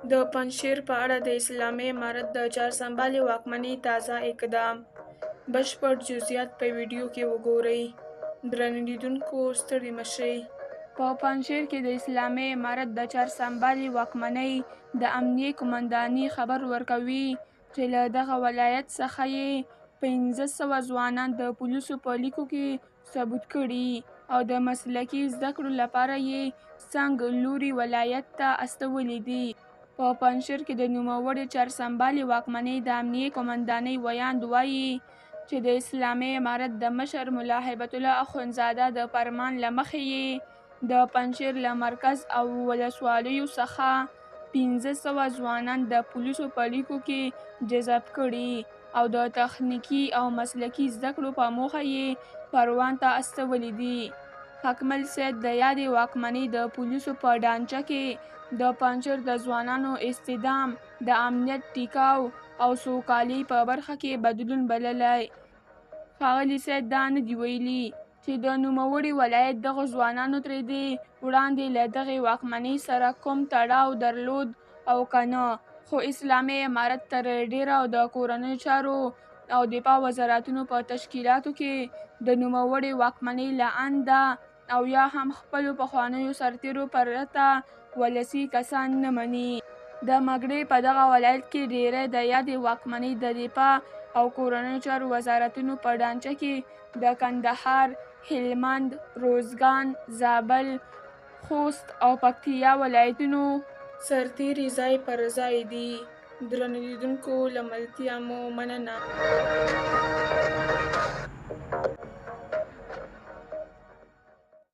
د پنجشیر په اړه د اسلامي امارت د چارسمبالې واکمنۍ تازه اقدام. بشپړ جزئیات په ویډیو کې وګورئ. درنو لیدونکو ستړي مه شئ. په پنجشیر کې د اسلامي امارت د چارسمبالې واکمنۍ د امنیې قومندانۍ خبر ورکوي چې له دغه ولایت څخه یې 1500 ځوانان د پولیسو په لیکو کې ثبت کړي او د مسلکي زده کړو لپاره یې څنګ لوري ولایت ته استولي دي. په پنجشیر کې د نوموړې چارسمبالې واکمنۍ د امنیې قومندانۍ ویاند وایي چې د اسلامي امارت د مشر ملا هیبت الله اخندزاده د فرمان له مخې یې د پنجشیر له مرکز او ولسوالیو څخه 1500 ځوانان د پولیسو په لیکو کې جذب کړي او د تخنیکي او مسلکي زده کړو په موخه یې پروان ته استولي دي. حکمل سید د یادې واکمنۍ د پولیسو په ډانچه کې د پنجشیر د ځوانانو استعدام د امنیت ټیکاو او سوکالۍ په برخه کې بدلون بللی. ښاغلي سید دا نه دي ویلي چې د نوموړي ولایت دغو ځوانانو ترې دې وړاندې له دغې واکمنۍ سره کوم تړاو درلود او که نه، خو اسلامي امارت تر ډېره د کورنیو چارو او دفاع وزارتونو په تشکیلاتو کې د نوموړې واکمنۍ له انده او یا هم خپلو پخوانیو سرتېرو پرته ولسي کسان نه مني. د مګړۍ په دغه ولایت کې ډېری د یادې واکمنۍ د دفاع او کورنیو چارو وزارتونو په ډانچه کې د کندهار، هلمند، روزګان، زابل، خوست او پکتیا ولایتونو سرتېري ځای پر ځای دي. درنو لیدونکو له ملتیا مو مننه.